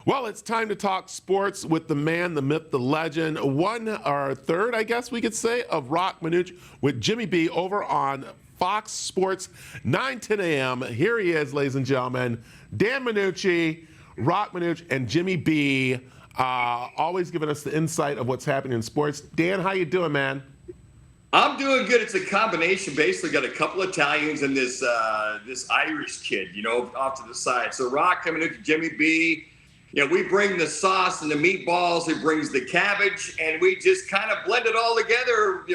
Well, it's time to talk sports with the man, the myth, the legend, one or third, I guess we could say, of Roc and Manuch with Jimmy B over on Fox Sports, 9:10 a.m. Here he is, ladies and gentlemen, Dan Manucci, Roc and Manuch, and Jimmy B, always giving us the insight of what's happening in sports. Dan, how you doing, man? I'm doing good. It's a combination. Basically, got a couple Italians and this Irish kid, off to the side. So Roc coming in to Jimmy B. We bring the sauce and the meatballs. He brings the cabbage, and we just kind of blend it all together,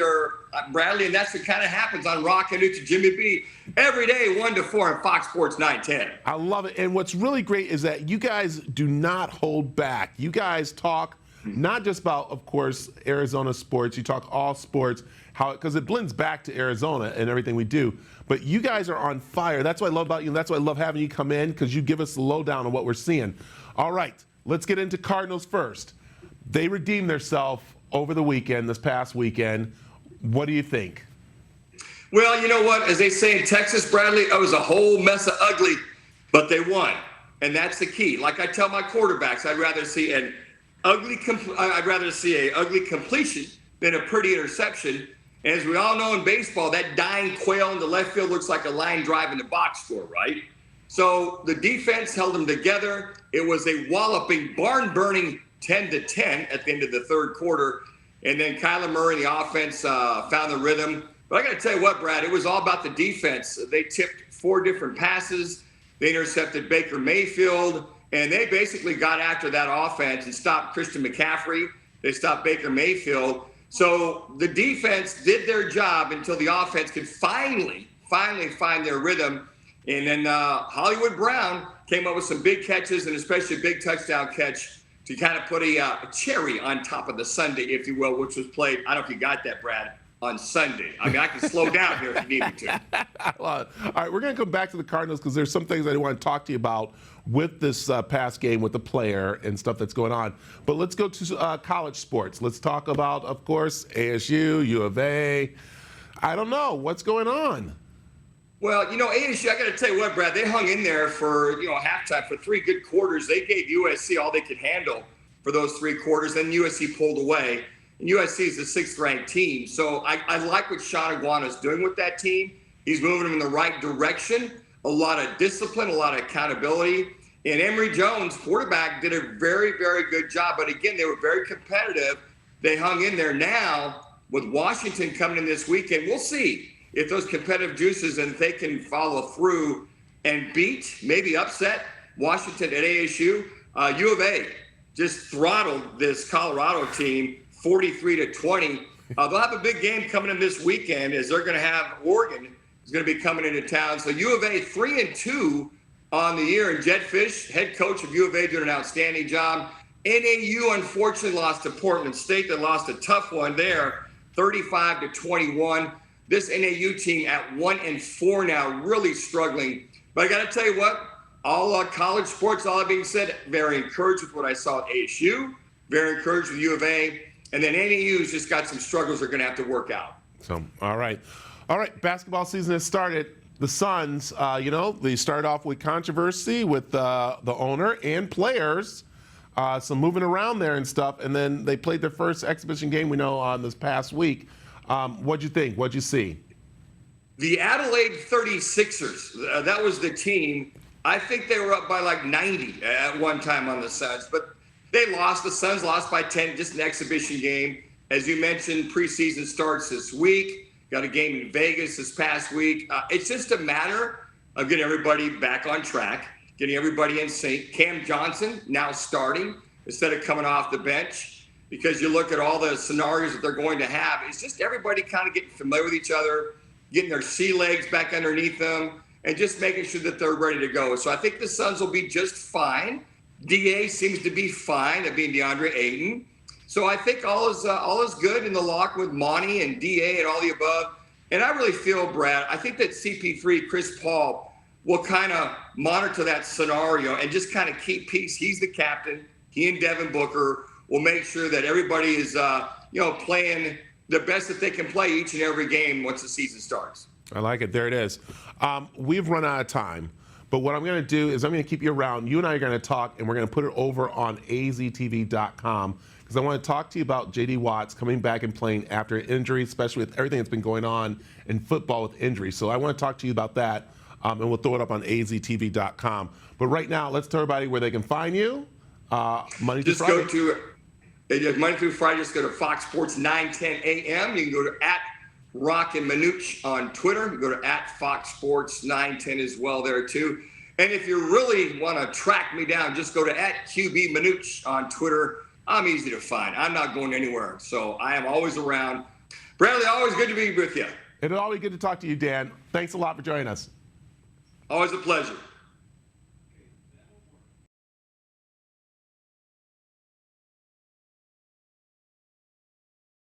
Bradley. And that's what kind of happens on Roc and Manuch to Jimmy B every day, 1 to 4 on Fox Sports 910. I love it. And what's really great is that you guys do not hold back. You guys talk not just about, of course, Arizona sports. You talk all sports, because it blends back to Arizona and everything we do. But you guys are on fire. That's what I love about you. And that's why I love having you come in, because you give us the lowdown on what we're seeing. All right, let's get into Cardinals first. They redeemed themselves over the weekend, this past weekend. What do you think? Well, you know what? As they say in Texas, Bradley, it was a whole mess of ugly, but they won. And that's the key. Like I tell my quarterbacks, I'd rather see an ugly completion than a pretty interception. And as we all know in baseball, that dying quail in the left field looks like a line drive in the box score, right? So the defense held them together. It was a walloping, barn-burning 10-10 at the end of the third quarter. And then Kyler Murray and the offense found the rhythm. But I got to tell you what, Brad, it was all about the defense. They tipped 4 different passes. They intercepted Baker Mayfield. And they basically got after that offense and stopped Christian McCaffrey. They stopped Baker Mayfield. So the defense did their job until the offense could finally find their rhythm. And then Hollywood Brown came up with some big catches, and especially a big touchdown catch to kind of put a cherry on top of the sundae, if you will, which was played, I don't know if you got that, Brad, on Sunday. I mean, I can slow down here if you need me to. All right, we're going to come back to the Cardinals because there's some things I want to talk to you about with this past game with the player and stuff that's going on. But let's go to college sports. Let's talk about, of course, ASU, U of A. I don't know. What's going on? Well, ASU, I got to tell you what, Brad, they hung in there for, halftime for 3 good quarters. They gave USC all they could handle for those 3 quarters. Then USC pulled away. And USC is the 6th-ranked team. So I like what Sean Aguano's doing with that team. He's moving them in the right direction. A lot of discipline, a lot of accountability. And Emory Jones, quarterback, did a very, very good job. But again, they were very competitive. They hung in there. Now, with Washington coming in this weekend, we'll see if those competitive juices and they can follow through and beat, maybe upset Washington at ASU. U of A just throttled this Colorado team 43-20. They'll have a big game coming in this weekend as they're going to have Oregon is going to be coming into town. So U of A 3-2 on the year, and Jed Fish, head coach of U of A, doing an outstanding job. NAU unfortunately lost to Portland State. They lost a tough one there, 35-21. This NAU team at 1-4 now, really struggling. But I got to tell you what, all college sports, all that being said, very encouraged with what I saw at ASU, very encouraged with U of A. And then NAU's just got some struggles they're going to have to work out. So, all right. Basketball season has started. The Suns, they started off with controversy with the owner and players, some moving around there and stuff. And then they played their first exhibition game, we know, on this past week. What'd you think? What'd you see? The Adelaide 36ers, that was the team. I think they were up by like 90 at one time on the Suns. But they lost. The Suns lost by 10, just an exhibition game. As you mentioned, preseason starts this week. Got a game in Vegas this past week. It's just a matter of getting everybody back on track, getting everybody in sync. Cam Johnson now starting instead of coming off the bench, because you look at all the scenarios that they're going to have. It's just everybody kind of getting familiar with each other, getting their sea legs back underneath them, and just making sure that they're ready to go. So I think the Suns will be just fine. DA seems to be fine at being DeAndre Ayton. So I think all is good in the lock with Monty and DA and all the above. And I really feel, Brad, I think that CP3, Chris Paul, will kind of monitor that scenario and just kind of keep peace. He's the captain. He and Devin Booker will make sure that everybody is, playing the best that they can play each and every game once the season starts. I like it. There it is. We've run out of time. But what I'm going to do is I'm going to keep you around. You and I are going to talk, and we're going to put it over on aztv.com because I want to talk to you about J.D. Watts coming back and playing after an injury, especially with everything that's been going on in football with injuries. So I want to talk to you about that, and we'll throw it up on aztv.com. But right now, let's tell everybody where they can find you. Monday through Friday. Just go to Monday through Friday. Just go to Fox Sports 9:10 a.m. You can go to Roc and Manuch on Twitter. You go to Fox Sports 910 as well there too. And if you really want to track me down, just go to QB Manuch on Twitter. I'm easy to find. I'm not going anywhere, so I am always around. Bradley, always good to be with you. It's always good to talk to you, Dan. Thanks a lot for joining us. Always a pleasure.